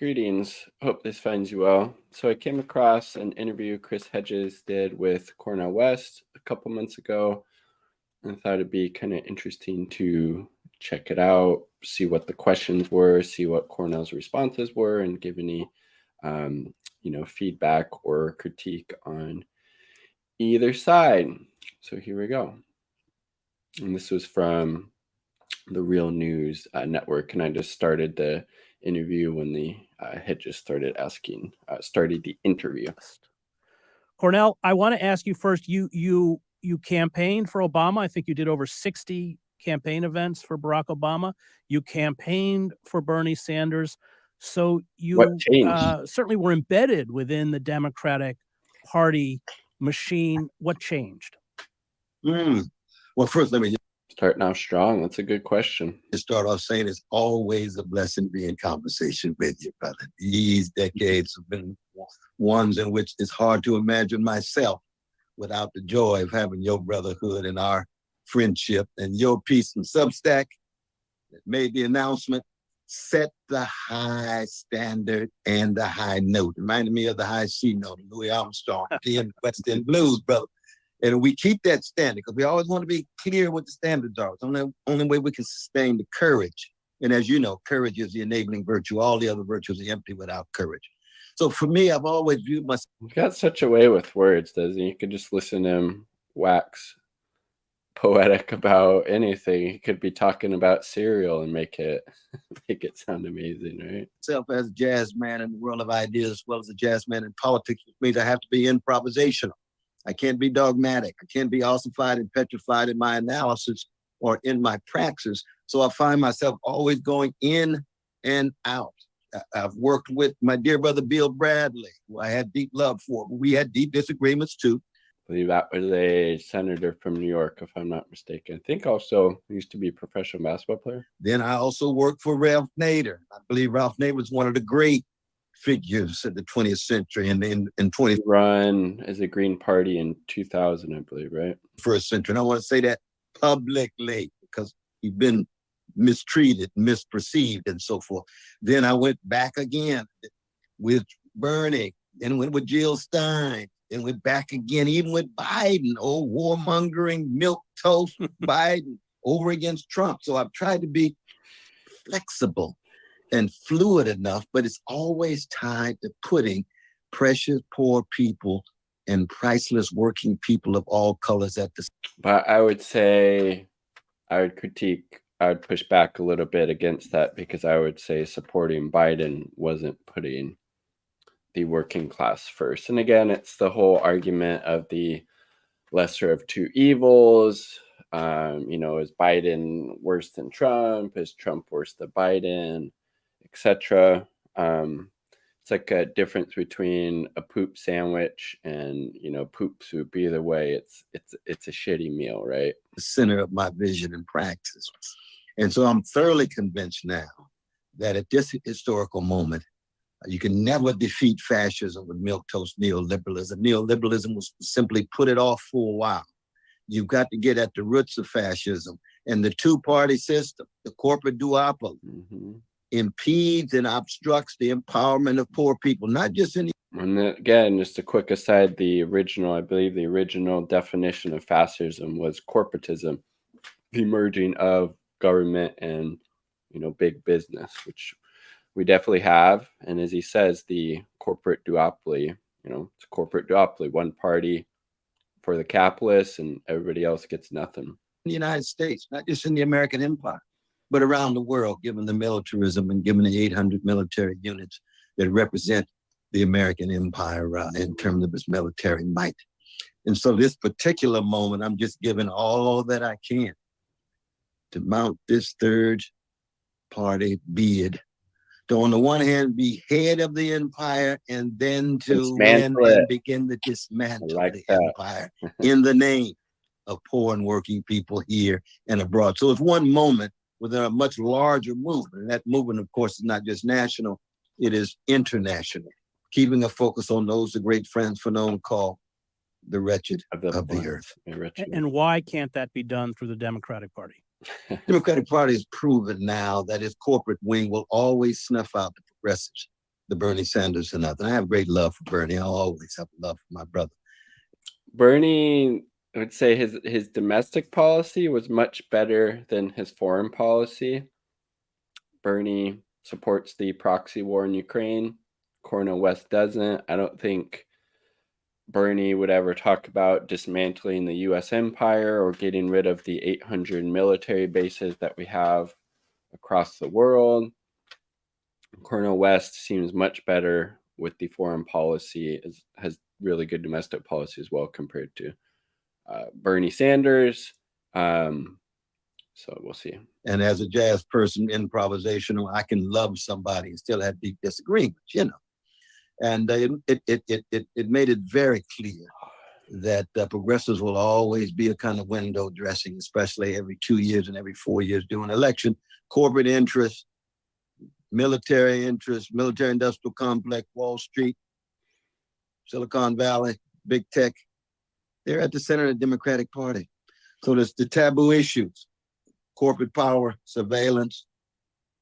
Greetings. Hope this finds you well. So I came across an interview Chris Hedges did with Cornel West a couple months ago and thought it'd be kind of interesting to check it out, see what the questions were, see what Cornell's responses were, and give any feedback or critique on either side. So here we go. And this was from the Real News Network, and I just started the interview when the Hedges started the interview. Cornel, I want to ask you first. You campaigned for Obama. I think you did over 60 campaign events for Barack Obama. You campaigned for Bernie Sanders. So you certainly were embedded within the Democratic Party machine. What changed? Well, first, let me Starting off strong. That's a good question. start off saying it's always a blessing to be in conversation with you, brother. These decades have been ones in which it's hard to imagine myself without the joy of having your brotherhood and our friendship and your piece in Substack that made the announcement, set the high standard and the high note. Reminded me of the high C note of Louis Armstrong, the West End Blues, brother. And we keep that standard because we always want to be clear what the standards are. It's the only way we can sustain the courage. And as you know, courage is the enabling virtue. All the other virtues are empty without courage. So for me, I've always viewed myself. He's got such a way with words, doesn't he? You could just listen to him wax poetic about anything. He could be talking about cereal and make it sound amazing, right? Myself as a jazz man in the world of ideas, as well as a jazz man in politics, which means I have to be improvisational. I can't be dogmatic. I can't be ossified and petrified in my analysis or in my praxis. So I find myself always going in and out. I've worked with my dear brother, Bill Bradley, who I had deep love for. We had deep disagreements too. I believe that was a senator from New York, if I'm not mistaken. I think also he used to be a professional basketball player. Then I also worked for Ralph Nader. I believe Ralph Nader was one of the great figures of the 20th century and in 20th run as a Green Party in 2000, I believe, right? First century. And I want to say that publicly because he's been mistreated, misperceived, and so forth. Then I went back again with Bernie, then went with Jill Stein, then went back again, even with Biden, warmongering, milquetoast Biden over against Trump. So I've tried to be flexible and fluid enough, but it's always tied to putting precious poor people and priceless working people of all colors at the. But I would say I would push back a little bit against that because I would say supporting Biden wasn't putting the working class first. And again, it's the whole argument of the lesser of two evils. Is Biden worse than Trump? Is Trump worse than Biden? Etc. It's like a difference between a poop sandwich and poop soup. Either way, it's a shitty meal, right? The center of my vision and praxis, and so I'm thoroughly convinced now that at this historical moment, you can never defeat fascism with milquetoast neoliberalism. Neoliberalism will simply put it off for a while. You've got to get at the roots of fascism and the two-party system, the corporate duopoly. Mm-hmm. Impedes and obstructs the empowerment of poor people, not just in. And then, again, just a quick aside, I believe the original definition of fascism was corporatism, the merging of government and, big business, which we definitely have. And as he says, the corporate duopoly, it's a corporate duopoly, one party for the capitalists and everybody else gets nothing. In the United States, not just in the American empire, but around the world, given the militarism and given the 800 military units that represent the American empire in terms of its military might. And so this particular moment, I'm just giving all that I can to mount this third party bid. To, on the one hand, be head of the empire and then to begin to dismantle the empire in the name of poor and working people here and abroad. So it's one moment within a much larger movement. And that movement, of course, is not just national, it is international. Keeping a focus on those the great Frantz Fanon call the wretched of the earth. And why can't that be done through the Democratic Party? The Democratic Party has proven now that its corporate wing will always snuff out the progressives. the Bernie Sanders or nothing. I have great love for Bernie. I'll always have love for my brother. Bernie, I would say his domestic policy was much better than his foreign policy. Bernie supports the proxy war in Ukraine. Cornel West doesn't. I don't think Bernie would ever talk about dismantling the U.S. empire or getting rid of the 800 military bases that we have across the world. Cornel West seems much better with the foreign policy, has really good domestic policy as well compared to Bernie Sanders. So we'll see. And as a jazz person, improvisational, I can love somebody and still have deep disagreements, you know. And it made it very clear that progressives will always be a kind of window dressing, especially every 2 years and every 4 years during an election. Corporate interests, military interests, military industrial complex, Wall Street, Silicon Valley, big tech, they're at the center of the Democratic Party. So there's the taboo issues, corporate power, surveillance,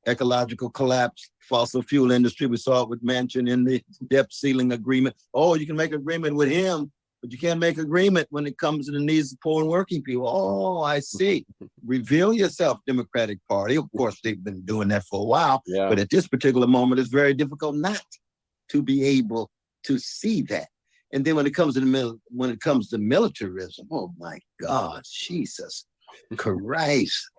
ecological collapse, fossil fuel industry. We saw it with Manchin in the debt ceiling agreement. Oh, you can make agreement with him, but you can't make agreement when it comes to the needs of poor and working people. Oh, I see. Reveal yourself, Democratic Party. Of course, they've been doing that for a while, but at this particular moment, it's very difficult not to be able to see that. And then when it comes to militarism, oh my God, Jesus Christ.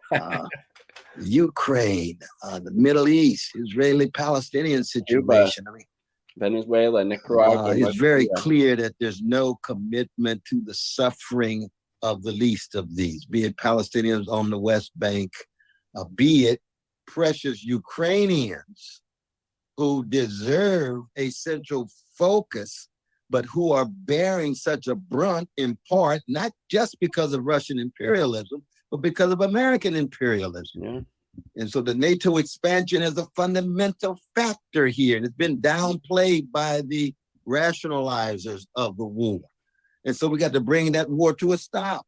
Ukraine, the Middle East, Israeli-Palestinian situation. Cuba, Venezuela, Nicaragua. It's very clear that there's no commitment to the suffering of the least of these, be it Palestinians on the West Bank, be it precious Ukrainians who deserve a central focus, but who are bearing such a brunt in part, not just because of Russian imperialism, but because of American imperialism. Yeah. And so the NATO expansion is a fundamental factor here. And it's been downplayed by the rationalizers of the war. And so we got to bring that war to a stop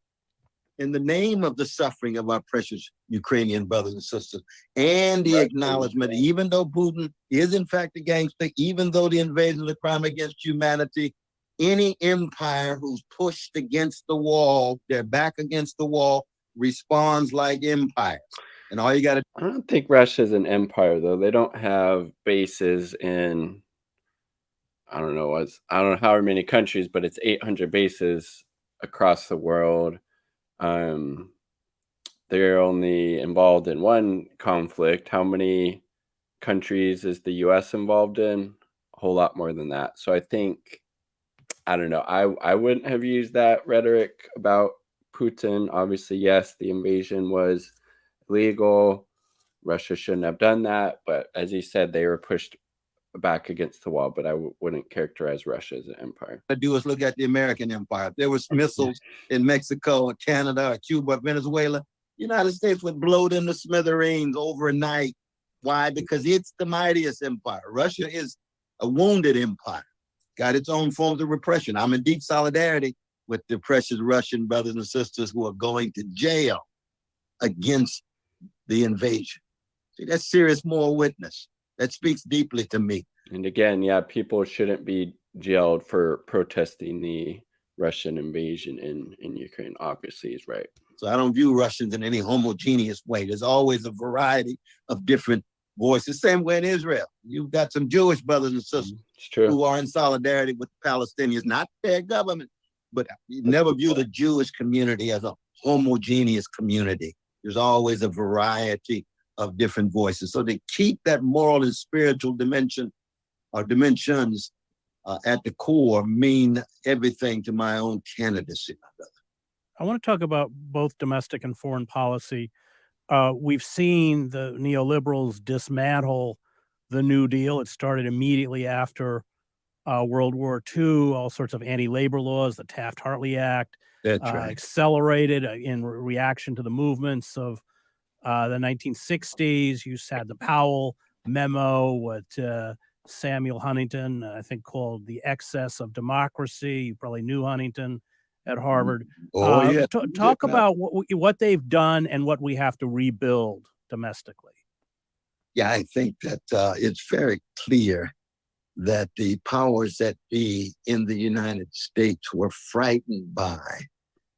in the name of the suffering of our precious Ukrainian brothers and sisters, and the acknowledgement, even though Putin is in fact a gangster, even though the invasion is a crime against humanity, any empire who's pushed against the wall, their back against the wall, responds like empires. And all you got to— I don't think Russia's an empire, though. They don't have bases in, I don't know how many countries, but it's 800 bases across the world. They're only involved in one conflict. How many countries is the U.S. involved in? A whole lot more than that. So I think, I don't know. I wouldn't have used that rhetoric about Putin. Obviously, yes, the invasion was illegal. Russia shouldn't have done that. But as he said, they were pushed back against the wall. But I wouldn't characterize Russia as an empire. What I do is look at the American empire. If there was missiles in Mexico or Canada or Cuba or Venezuela, the United States would blow them to smithereens overnight. Why? Because it's the mightiest empire. Russia is a wounded empire, got its own forms of repression. I'm in deep solidarity with the precious Russian brothers and sisters who are going to jail against the invasion. See, that's serious moral witness. That speaks deeply to me. And again, yeah, people shouldn't be jailed for protesting the Russian invasion in Ukraine. Obviously, he's right. So I don't view Russians in any homogeneous way. There's always a variety of different voices. Same way in Israel. You've got some Jewish brothers and sisters who are in solidarity with the Palestinians, not their government, but you never view the Jewish community as a homogeneous community. There's always a variety of different voices. So to keep that moral and spiritual dimension or dimensions at the core mean everything to my own candidacy, my brother. I want to talk about both domestic and foreign policy. We've seen the neoliberals dismantle the New Deal. It started immediately after World War II, all sorts of anti-labor laws, the Taft-Hartley Act, accelerated in reaction to the movements of the 1960s. You had the Powell memo, what Samuel Huntington, I think, called The Excess of Democracy. You probably knew Huntington at Harvard. Talk about what they've done and what we have to rebuild domestically. Yeah, I think that it's very clear that the powers that be in the United States were frightened by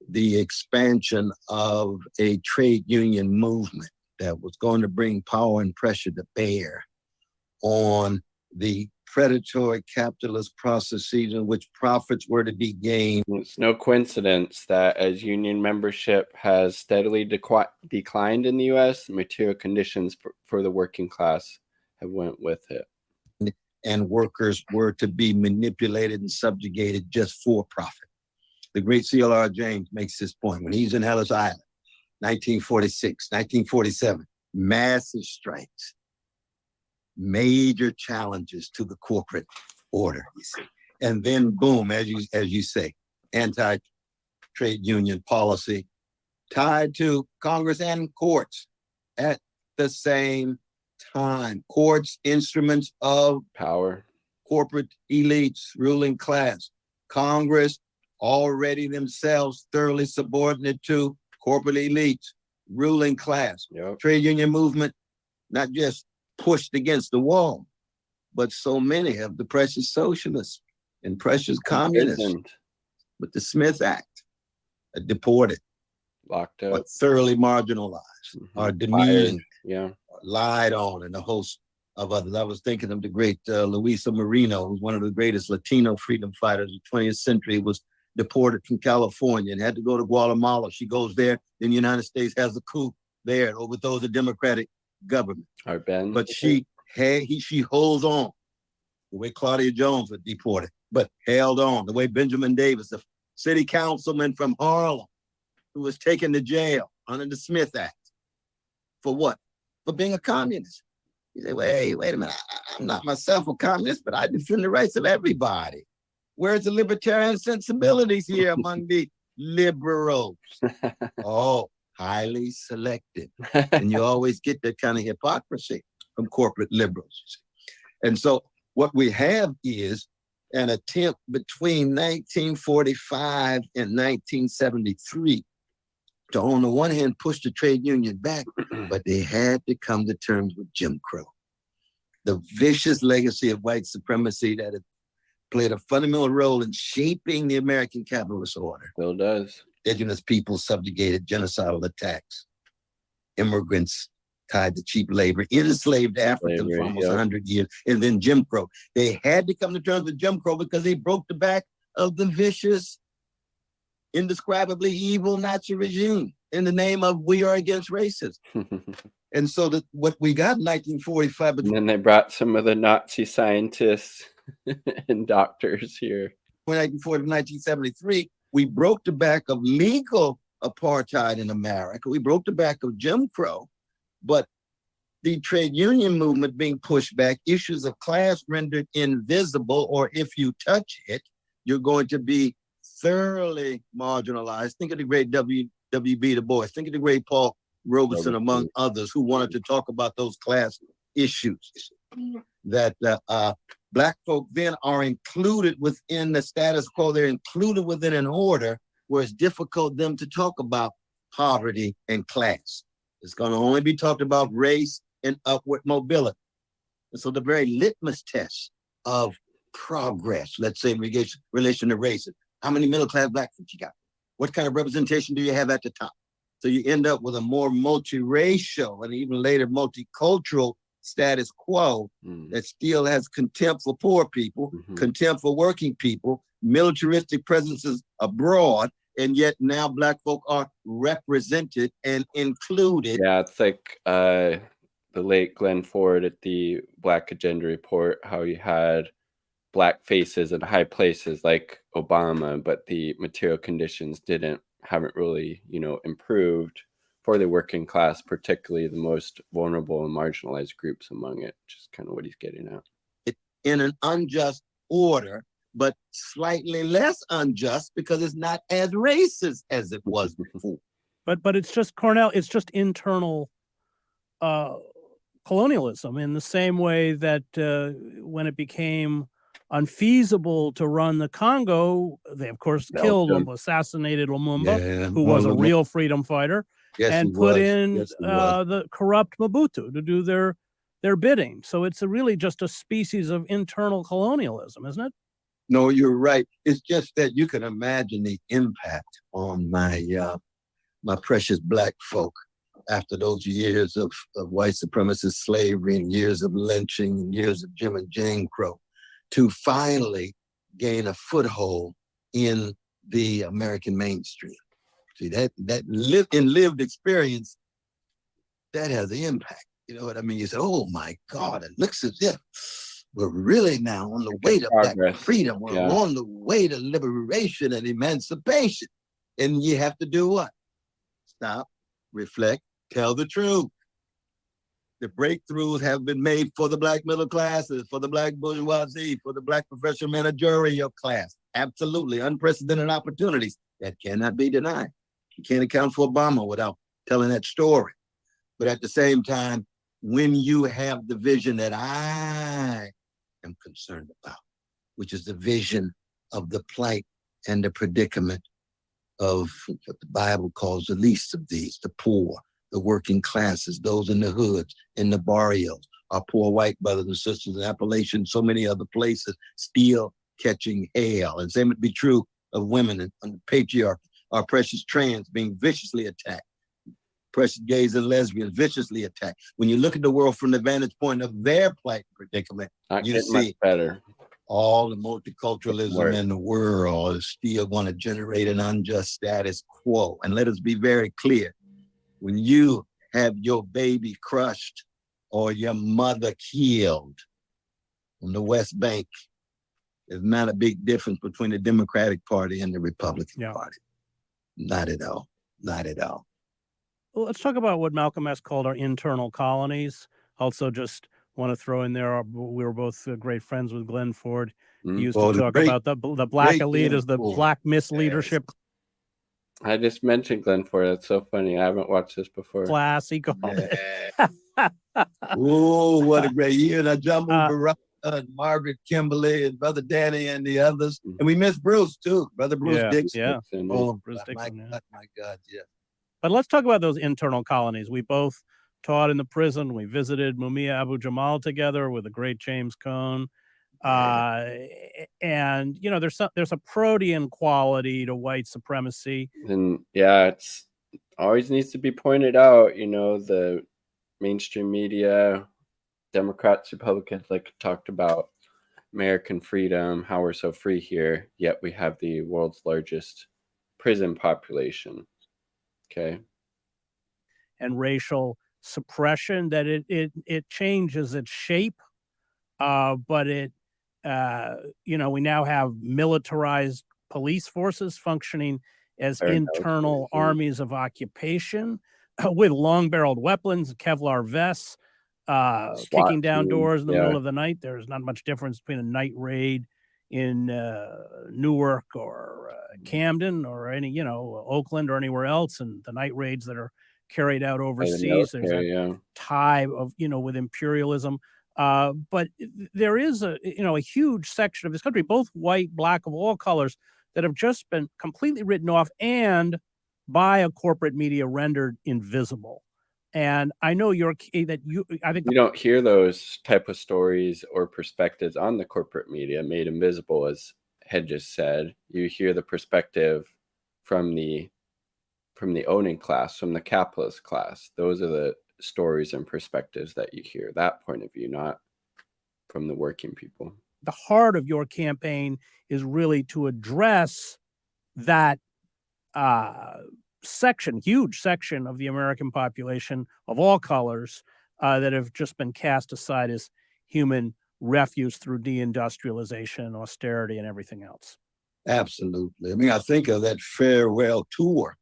the expansion of a trade union movement that was going to bring power and pressure to bear on the predatory capitalist processes in which profits were to be gained. It's no coincidence that as union membership has steadily declined in the U.S., material conditions for the working class have went with it. And workers were to be manipulated and subjugated just for profit. The great C.L.R. James makes this point when he's in Ellis Island, 1946, 1947, massive strikes, major challenges to the corporate order, you see. And then boom, as you say, anti-trade union policy tied to Congress and courts at the same time. Courts, instruments of Power. Corporate elites, ruling class. Congress, already themselves thoroughly subordinate to corporate elites, ruling class. Yep. Trade union movement, not just pushed against the wall, but so many of the precious socialists and precious communists with the Smith Act are deported, locked up, are thoroughly marginalized, are demeaned, lied on, and a host of others. I was thinking of the great Luisa Moreno, who's one of the greatest Latino freedom fighters of the 20th century, was deported from California and had to go to Guatemala. She goes there, then the United States has a coup there and overthrows the democratic government. But she holds on. The way Claudia Jones was deported, but held on. The way Benjamin Davis, the city councilman from Harlem, who was taken to jail under the Smith Act. For what? For being a communist. You say, wait a minute, I'm not myself a communist, but I defend the rights of everybody. Where's the libertarian sensibilities here among the liberals? Oh, highly selective. And you always get that kind of hypocrisy from corporate liberals. And so what we have is an attempt between 1945 and 1973 to, on the one hand, push the trade union back, but they had to come to terms with Jim Crow, the vicious legacy of white supremacy that had played a fundamental role in shaping the American capitalist order. Still does. Indigenous people subjugated, genocidal attacks, immigrants tied to cheap labor, enslaved Africans for almost 100 years, and then Jim Crow. They had to come to terms with Jim Crow because they broke the back of the vicious, indescribably evil Nazi regime in the name of we are against racism. And so what we got in 1945. And then they brought some of the Nazi scientists and doctors here. When 1940 to 1973, we broke the back of legal apartheid in America. We broke the back of Jim Crow, but the trade union movement being pushed back, issues of class rendered invisible, or if you touch it, you're going to be thoroughly marginalized. Think of the great W.B. Du Bois. Think of the great Paul Robeson, among others, who wanted to talk about those class issues. That Black folk then are included within the status quo. They're included within an order where it's difficult for them to talk about poverty and class. It's going to only be talked about race and upward mobility. And so the very litmus test of progress, let's say in relation to race, how many middle-class Black folks you got? What kind of representation do you have at the top? So you end up with a more multiracial and even later multicultural status quo that still has contempt for poor people, contempt for working people, militaristic presences abroad, and yet now Black folk are represented and included. Yeah, it's like the late Glenn Ford at the Black Agenda Report, how you had Black faces in high places like Obama, but the material conditions haven't really, improved for the working class, particularly the most vulnerable and marginalized groups among it, which is kind of what he's getting at. In an unjust order, but slightly less unjust because it's not as racist as it was before. But it's just, Cornel, it's just internal colonialism in the same way that when it became unfeasible to run the Congo, they of course assassinated Lumumba, who was a real freedom fighter, and put in the corrupt Mobutu to do their their bidding. So it's really just a species of internal colonialism, isn't it? No, you're right. It's just that you can imagine the impact on my precious black folk after those years of white supremacist slavery and years of lynching and years of Jim and Jane Crow, to finally gain a foothold in the American mainstream. See, that lived experience, that has an impact. You know what I mean? You say, oh my God, it looks as if we're really now on the way to black freedom. We're on the way to liberation and emancipation. And you have to do what? Stop, reflect, tell the truth. The breakthroughs have been made for the black middle classes, for the black bourgeoisie, for the black professional managerial class. Absolutely unprecedented opportunities that cannot be denied. You can't account for Obama without telling that story. But at the same time, when you have the vision that I am concerned about, which is the vision of the plight and the predicament of what the Bible calls the least of these, the poor, the working classes, those in the hoods, in the barrios, our poor white brothers and sisters in Appalachia, so many other places, still catching hell. And same would be true of women and the patriarchy, our precious trans being viciously attacked, precious gays and lesbians viciously attacked. When you look at the world from the vantage point of their plight predicament, you see better. All the multiculturalism in the world is still going to generate an unjust status quo. And let us be very clear. When you have your baby crushed or your mother killed on the West Bank, there's not a big difference between the Democratic Party and the Republican Party. Not at all. Not at all. Well, let's talk about what Malcolm S. called our internal colonies. Also, just want to throw in there, we were both great friends with Glenn Ford. He used to talk about the black elite as the black misleadership. I just mentioned Glenn Ford. That's so funny. I haven't watched this before. Classic. Oh, what a great year. And I jumped over and Margaret Kimberly and Brother Danny and the others. And we miss Bruce too, Brother Bruce Dixon. Yeah. Oh, Bruce Dixon, my God, yeah. But let's talk about those internal colonies. We both taught in the prison. We visited Mumia Abu Jamal together with the great James Cone. And you know, there's a protean quality to white supremacy. And it's always needs to be pointed out, you know, the mainstream media, Democrats, Republicans, like talked about American freedom, how we're so free here, yet we have the world's largest prison population. Okay. And racial suppression, that it changes its shape, but it you know, we now have militarized police forces functioning as internal armies of occupation with long-barreled weapons, Kevlar vests, kicking down doors in the middle of the night. There's not much difference between a night raid in Newark or Camden or any, you know, Oakland or anywhere else, and the night raids that are carried out overseas. There's a tie of, you know, with imperialism. But there is a huge section of this country, both white, black, of all colors, that have just been completely written off and by a corporate media rendered invisible. And I know I think you don't hear those type of stories or perspectives on the corporate media made invisible, as Hedges said. You hear the perspective from the owning class, from the capitalist class. Those are the stories and perspectives that you hear, that point of view, not from the working people. The heart of your campaign is really to address that huge section of the American population of all colors that have just been cast aside as human refuse through deindustrialization, austerity, and everything else. Absolutely. I mean, I think of that farewell tour.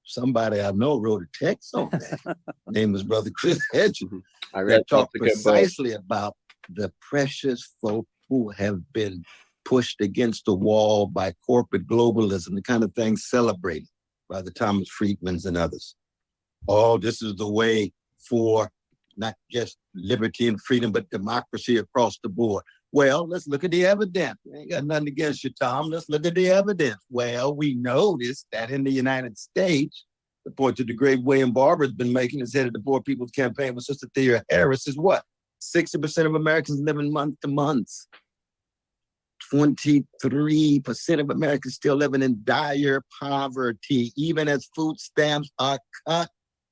Somebody I know wrote a text on that. Name is Brother Chris Hedges. I read talked precisely about the precious folk who have been pushed against the wall by corporate globalism, the kind of things celebrated by the Thomas Friedmans and others. Oh, this is the way for not just liberty and freedom, but democracy across the board. Well, let's look at the evidence. We ain't got nothing against you, Tom. Let's look at the evidence. Well, we noticed that in the United States, the point that the great William Barber has been making, is head of the Poor People's Campaign with Sister Thea Harris, is what? 60% of Americans living month to month. 23% of Americans still living in dire poverty, even as food stamps are cut,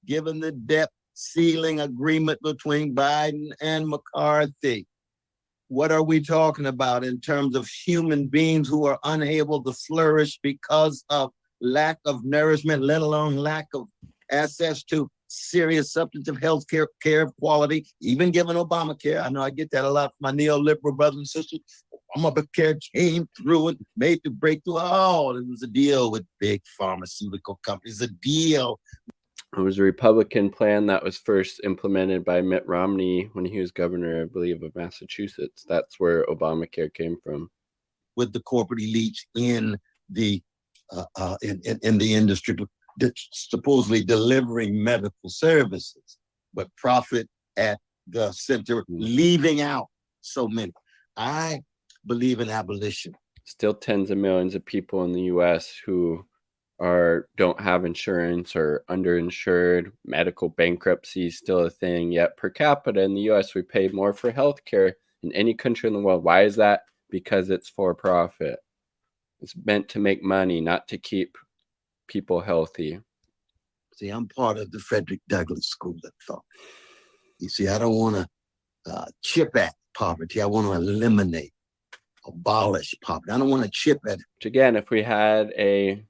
given the debt ceiling agreement between Biden and McCarthy. What are we talking about in terms of human beings who are unable to flourish because of lack of nourishment, let alone lack of access to serious substantive health care quality, even given Obamacare? I know I get that a lot from my neoliberal brothers and sisters. Obamacare came through and made the breakthrough. Oh, it was a deal with big pharmaceutical companies, a deal. It was a Republican plan that was first implemented by Mitt Romney when he was governor, I believe, of Massachusetts. That's where Obamacare came from. With the corporate elites in the industry, supposedly delivering medical services, but profit at the center, leaving out so many. I believe in abolition. Still tens of millions of people in the U.S. who don't have insurance or underinsured. Medical bankruptcy is still a thing. Yet per capita in the U.S., we pay more for healthcare than any country in the world. Why is that? Because it's for profit. It's meant to make money, not to keep people healthy. See, I'm part of the Frederick Douglass school of thought. You see, I don't want to chip at poverty. I want to eliminate, abolish poverty. I don't want to chip at it. Which again, if we had a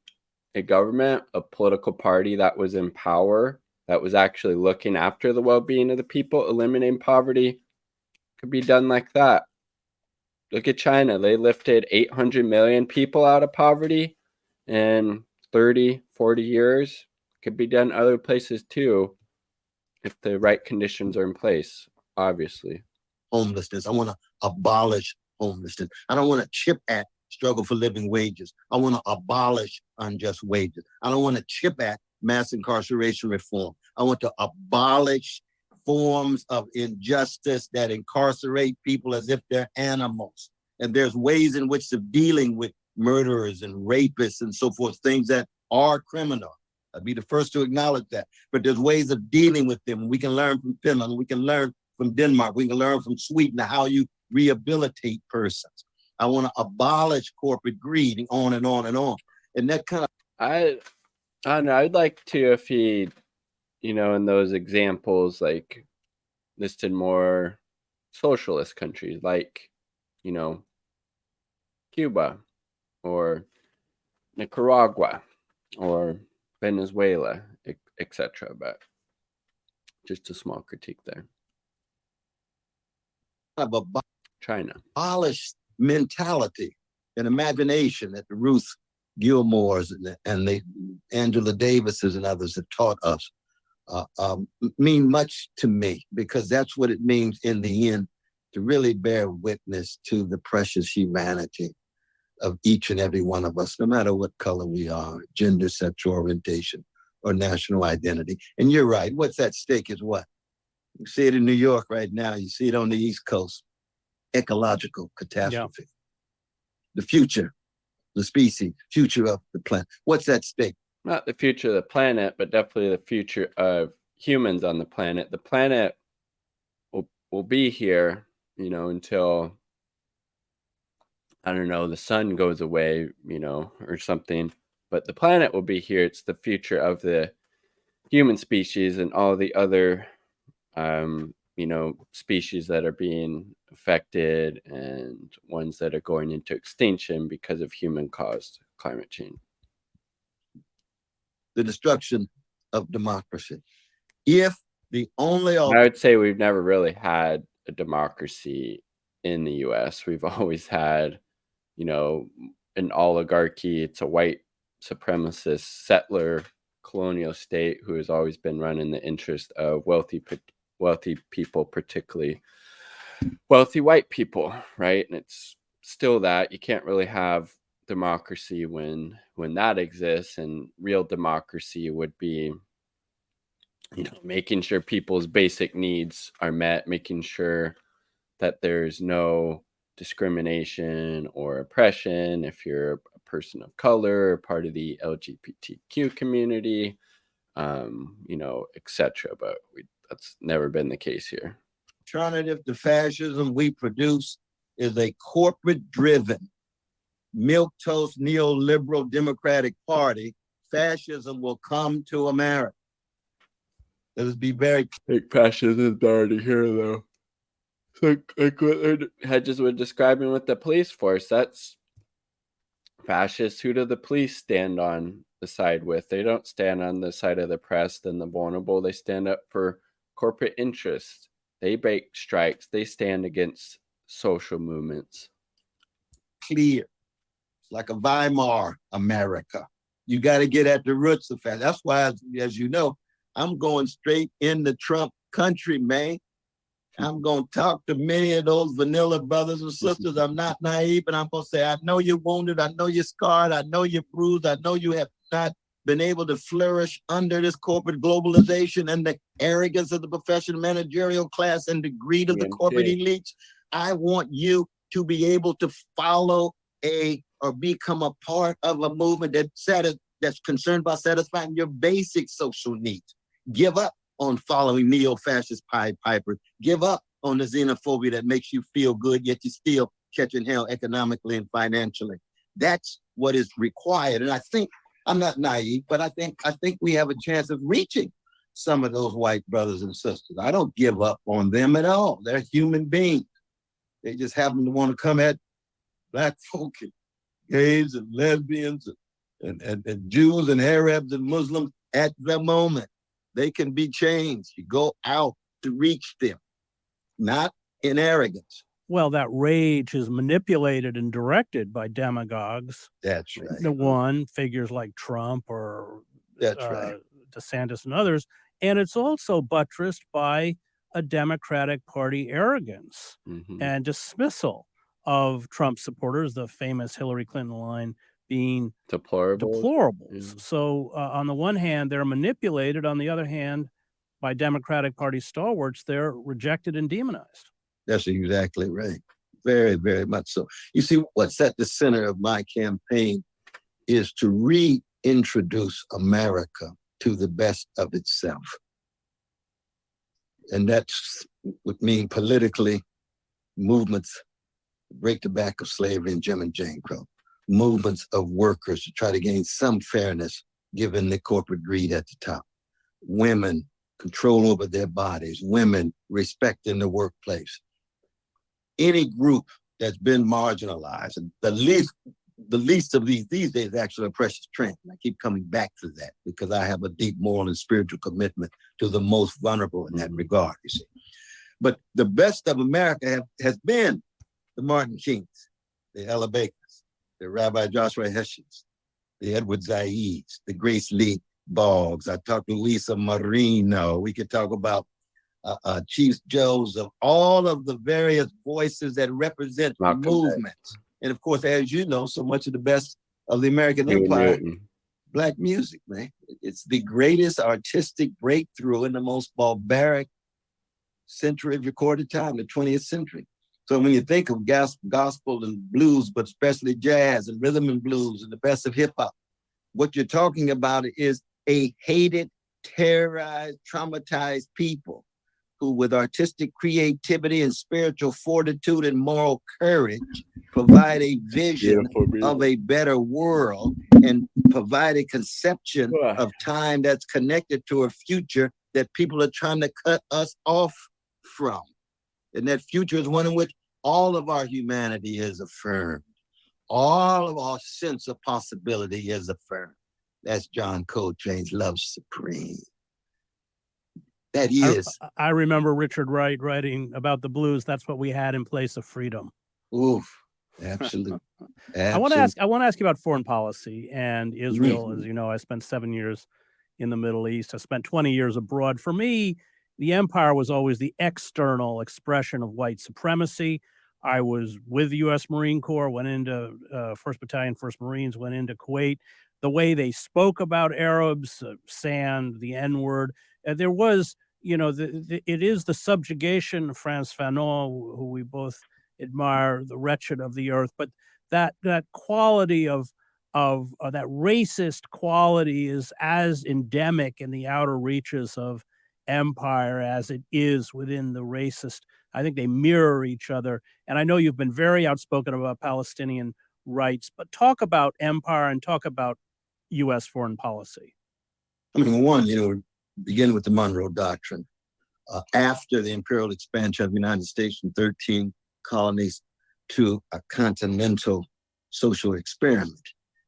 government, a political party that was in power, that was actually looking after the well-being of the people, eliminating poverty, could be done like that. Look at China. They lifted 800 million people out of poverty in 30, 40 years. Could be done other places too if the right conditions are in place, obviously. Homelessness. I want to abolish homelessness. I don't want to chip at struggle for living wages. I want to abolish unjust wages. I don't want to chip at mass incarceration reform. I want to abolish forms of injustice that incarcerate people as if they're animals. And there's ways in which of dealing with murderers and rapists and so forth, things that are criminal. I'd be the first to acknowledge that. But there's ways of dealing with them. We can learn from Finland. We can learn from Denmark. We can learn from Sweden how you rehabilitate persons. I want to abolish corporate greed, and on and on and on. And that kind of... I don't know. I'd like to, if he, in those examples, like listed more socialist countries like, Cuba or Nicaragua or Venezuela, etc. But just a small critique there. China. Abolish mentality and imagination that the Ruth Gilmores and the Angela Davises and others have taught us mean much to me, because that's what it means in the end, to really bear witness to the precious humanity of each and every one of us, no matter what color we are, gender, sexual orientation, or national identity. And you're right, what's at stake is what? You see it in New York right now, you see it on the East Coast, ecological catastrophe. Yeah. The future, the species, future of the planet. What's at stake? Not the future of the planet, but definitely the future of humans on the planet. The planet will be here, until, I don't know, the sun goes away, or something. But the planet will be here. It's the future of the human species and all the other, species that are being affected and ones that are going into extinction because of human-caused climate change. The destruction of democracy. If the only... I would say we've never really had a democracy in the U.S. We've always had, an oligarchy. It's a white supremacist settler colonial state who has always been running the interest of wealthy people, particularly wealthy white people, right? And it's still that. You can't really have democracy when that exists, and real democracy would be, making sure people's basic needs are met, making sure that there's no discrimination or oppression if you're a person of color or part of the LGBTQ community, etc. But that's never been the case here. alternative to fascism we produce is a corporate-driven, milquetoast neoliberal Democratic Party, fascism will come to America. Let us be very I think fascism is already here, though. Like what Hedges was describing with the police force, that's fascists. Who do the police stand on the side with? They don't stand on the side of the oppressed and the vulnerable. They stand up for corporate interests. They break strikes. They stand against social movements. clear. It's like a Weimar America. You got to get at the roots of fascism. That's why, as you know, I'm going straight into Trump country, man. I'm going to talk to many of those vanilla brothers and sisters. I'm not naive, and I'm going to say, I know you're wounded. I know you're scarred. I know you're bruised. I know you have not been able to flourish under this corporate globalization and the arrogance of the professional managerial class and the greed of the corporate elites. I want you to be able to follow or become a part of a movement that's concerned about satisfying your basic social needs. Give up on following neo-fascist Pied Pipers. Give up on the xenophobia that makes you feel good, yet you're still catching hell economically and financially. That's what is required. And I think, I'm not naive, but I think we have a chance of reaching some of those white brothers and sisters. I don't give up on them at all. They're human beings. They just happen to want to come at Black folk and gays and lesbians and Jews and Arabs and Muslims at the moment. They can be changed. You go out to reach them, not in arrogance. Well, that rage is manipulated and directed by demagogues. That's right. The one, figures like Trump or That's right. DeSantis and others. And it's also buttressed by a Democratic Party arrogance and dismissal of Trump supporters, the famous Hillary Clinton line being deplorables. Yeah. So on the one hand, they're manipulated. On the other hand, by Democratic Party stalwarts, they're rejected and demonized. That's exactly right. Very, very much so. You see, what's at the center of my campaign is to reintroduce America to the best of itself. And that's would mean politically movements, break the back of slavery and Jim and Jane Crow, movements of workers to try to gain some fairness given the corporate greed at the top, women control over their bodies, women respect in the workplace. Any group that's been marginalized, and the least of these days actually a precious trend. I keep coming back to that because I have a deep moral and spiritual commitment to the most vulnerable in that regard, you see. But the best of America has been the Martin Kings, the Ella Bakers, the Rabbi Joshua Hedges, the Edward Zaids, the Grace Lee Boggs. I talked to Lisa Marino. We could talk about Chief Joseph, all of the various voices that represent movements. And of course, as you know, so much of the best of the American empire, Black music, man. It's the greatest artistic breakthrough in the most barbaric century of recorded time, the 20th century. So when you think of gospel and blues, but especially jazz and rhythm and blues and the best of hip hop, what you're talking about is a hated, terrorized, traumatized people who, with artistic creativity and spiritual fortitude and moral courage, provide a vision of a better world and provide a conception of time that's connected to a future that people are trying to cut us off from. And that future is one in which all of our humanity is affirmed. All of our sense of possibility is affirmed. That's John Coltrane's Love Supreme. That is. I remember Richard Wright writing about the blues. That's what we had in place of freedom. Oof, absolutely. I want to ask you about foreign policy and Israel. As you know, I spent 7 years in the Middle East. I spent 20 years abroad. For me, the empire was always the external expression of white supremacy. I was with the U.S. Marine Corps, went into 1st Battalion, 1st Marines, went into Kuwait. The way they spoke about Arabs, sand, the N-word, there was, it is the subjugation, Frantz Fanon, who we both admire, the wretched of the earth, but that quality of that racist quality is as endemic in the outer reaches of empire as it is within the racist I think they mirror each other. And I know you've been very outspoken about Palestinian rights, but talk about empire and talk about U.S. foreign policy. I mean, one, begin with the Monroe Doctrine. After the imperial expansion of the United States from 13 colonies to a continental social experiment,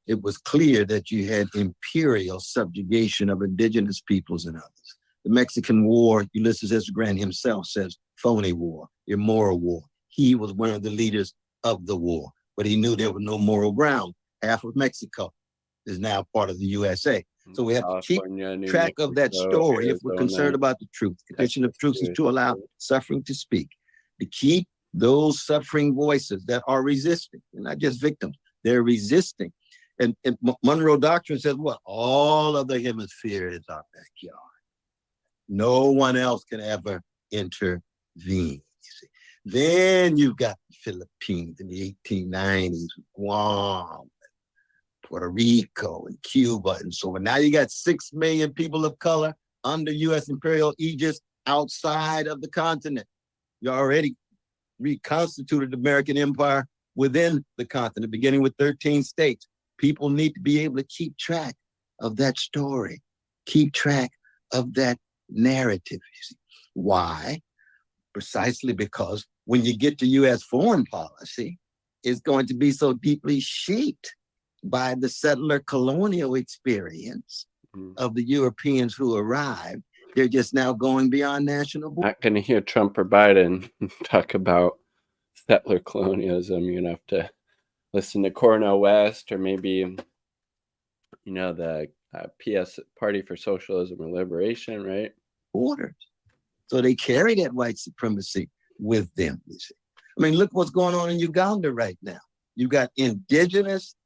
it was clear that you had imperial subjugation of indigenous peoples and others. The Mexican War, Ulysses S. Grant himself says, phony war, immoral war. He was one of the leaders of the war, but he knew there was no moral ground. Half of Mexico is now part of the USA. So we have to keep track of that story if we're concerned about the truth. The condition of truth is to allow suffering to speak, to keep those suffering voices that are resisting, and not just victims, they're resisting. And Monroe Doctrine says what? All of the hemisphere is our backyard. No one else can ever intervene. You see. Then you've got the Philippines in the 1890s, Guam, Puerto Rico, and Cuba, and so on. Now you got 6 million people of color under U.S. imperial aegis outside of the continent. You already reconstituted the American empire within the continent, beginning with 13 states. People need to be able to keep track of that story, keep track of that narrative. You see. Why? Precisely because when you get to U.S. foreign policy, it's going to be so deeply shaped by the settler colonial experience of the Europeans who arrived. They're just now going beyond national borders. Not going to hear Trump or Biden talk about settler colonialism. You're going to have to listen to Cornel West or maybe, the PS Party for Socialism and Liberation, right? Borders. So they carry that white supremacy with them, you see. I mean, look what's going on in Uganda right now. You've got indigenous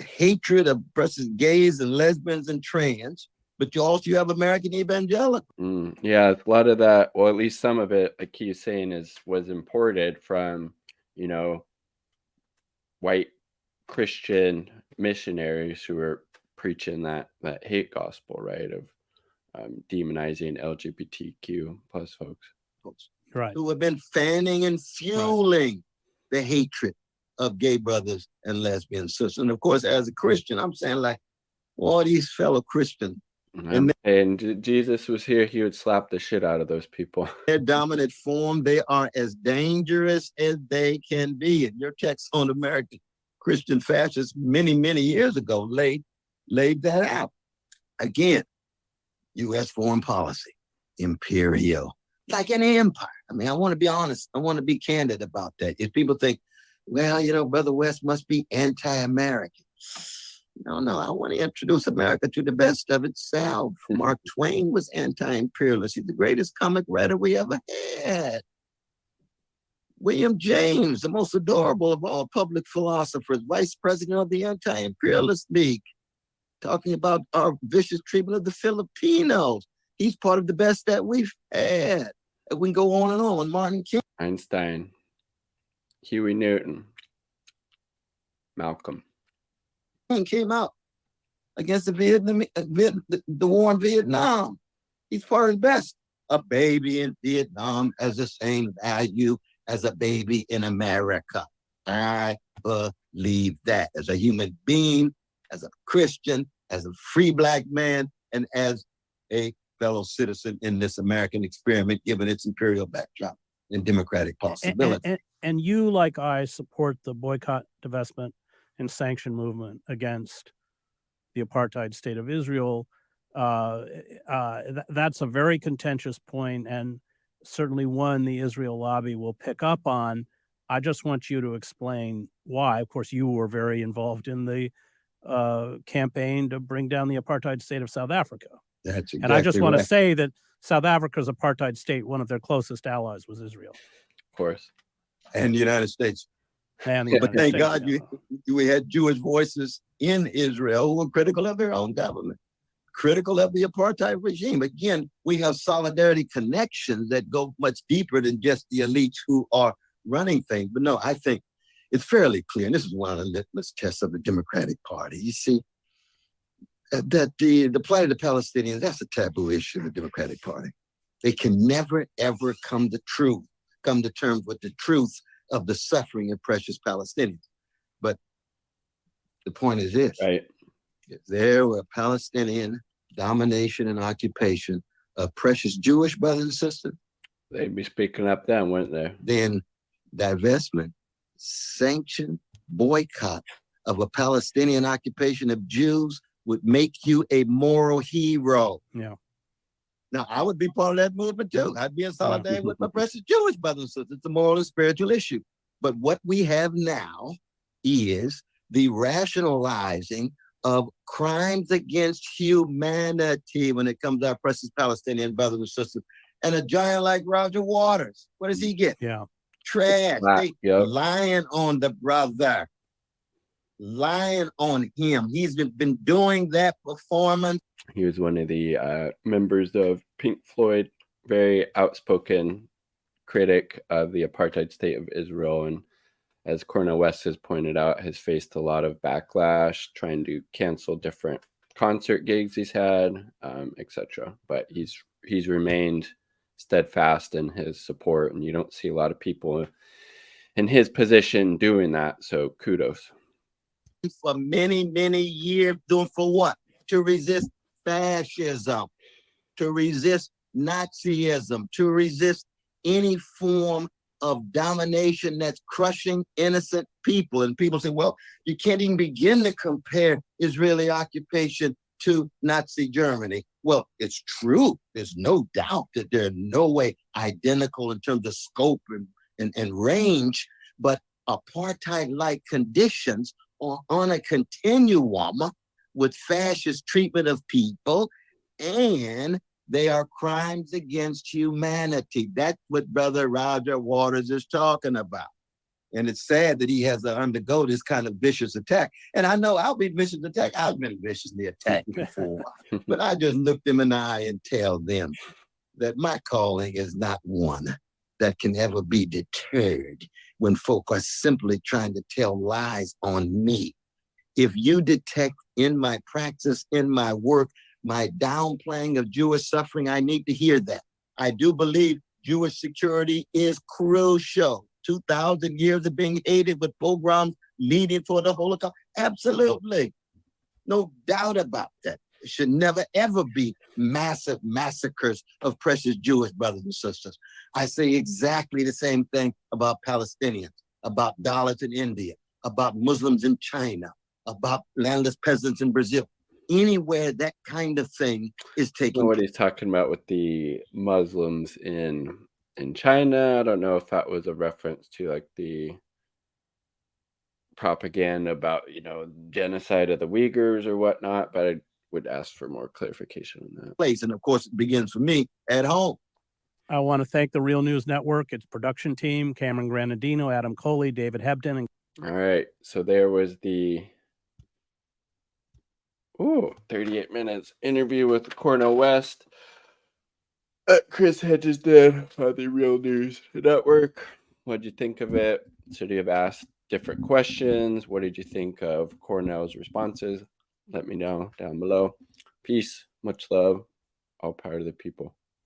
hatred of versus gays and lesbians and trans, but you have American evangelical. Yeah, a lot of that, or at least some of it, like he's saying, was imported from, white Christian missionaries who were preaching that hate gospel, right, of demonizing LGBTQ plus folks. Right. Who have been fanning and fueling the hatred of gay brothers and lesbian sisters. And of course, as a Christian, I'm saying all these fellow Christians. And Jesus was here, he would slap the shit out of those people. Their dominant form, they are as dangerous as they can be. And your text on American Christian fascists many, many years ago laid that out. Again, U.S. foreign policy, imperial, like an empire. I mean, I want to be honest. I want to be candid about that. If people think, well, Brother West must be anti-American. No, I want to introduce America to the best of itself. Mark Twain was anti-imperialist. He's the greatest comic writer we ever had. William James, the most adorable of all public philosophers, vice president of the Anti-Imperialist League, talking about our vicious treatment of the Filipinos. He's part of the best that we've had. And we can go on and on. Martin King. Einstein, Huey Newton, Malcolm. Came out against the war in Vietnam. He's part of the best. A baby in Vietnam has the same value as a baby in America. I believe that as a human being, as a Christian, as a free Black man, and as a fellow citizen in this American experiment, given its imperial backdrop and democratic possibility. And you, like I, support the boycott, divestment, and sanction movement against the apartheid state of Israel. That's a very contentious point, and certainly one the Israel lobby will pick up on. I just want you to explain why. Of course, you were very involved in the campaign to bring down the apartheid state of South Africa. That's exactly and I just want right. to say that South Africa's apartheid state, one of their closest allies was Israel. Of course. And the United States. And the But thank God we had Jewish voices in Israel who were critical of their own government, critical of the apartheid regime. Again, we have solidarity connections that go much deeper than just the elites who are running things. But no, I think it's fairly clear, and this is one of the litmus tests of the Democratic Party. You see, that the plight of the Palestinians, that's a taboo issue in the Democratic Party. They can never, ever come to terms with the truth of the suffering of precious Palestinians. But the point is this, Right. if there were Palestinian domination and occupation of precious Jewish brothers and sisters, They'd be speaking up then, wouldn't they? then divestment, sanction, boycott of a Palestinian occupation of Jews would make you a moral hero. Yeah. Now, I would be part of that movement too. I'd be in solidarity with my precious Jewish brothers and sisters. It's a moral and spiritual issue. But what we have now is the rationalizing of crimes against humanity when it comes to our precious Palestinian brothers and sisters. And a giant like Roger Waters, what does he get? Yeah. Trash. They Yep. lying on the brother, lying on him. He's been doing that performance. He was one of the members of Pink Floyd, very outspoken critic of the apartheid state of Israel. And as Cornel West has pointed out, has faced a lot of backlash, trying to cancel different concert gigs he's had, etc. But he's remained steadfast in his support, and you don't see a lot of people in his position doing that. So kudos. For many, many years, doing for what? To resist fascism, to resist Nazism, to resist any form of domination that's crushing innocent people. And people say, well, you can't even begin to compare Israeli occupation to Nazi Germany. Well, it's true. There's no doubt that they're no way identical in terms of scope and range, but apartheid-like conditions are on a continuum with fascist treatment of people, and they are crimes against humanity. That's what Brother Roger Waters is talking about. And it's sad that he has to undergo this kind of vicious attack. And I know I'll be viciously attacked. I've been viciously attacked before. But I just look them in the eye and tell them that my calling is not one that can ever be deterred when folk are simply trying to tell lies on me. If you detect in my practice, in my work, my downplaying of Jewish suffering, I need to hear that. I do believe Jewish security is crucial. 2,000 years of being hated with pogroms leading toward the Holocaust. Absolutely. No doubt about that. There should never, ever be massive massacres of precious Jewish brothers and sisters. I say exactly the same thing about Palestinians, about Dalits in India, about Muslims in China, about landless peasants in Brazil. Anywhere that kind of thing is taking know what he's talking about with the Muslims in China. I don't know if that was a reference to like the propaganda about, genocide of the Uyghurs or whatnot, but I would ask for more clarification on that. place. And of course, it begins for me at home. I want to thank the Real News Network, its production team, Cameron Granadino, Adam Coley, David Hebden. And All right. So there was the 38 minutes interview with Cornel West. Chris Hedges did on the Real News Network. What did you think of it? Should you have asked different questions? What did you think of Cornel's responses? Let me know down below. Peace, much love, all power to the people.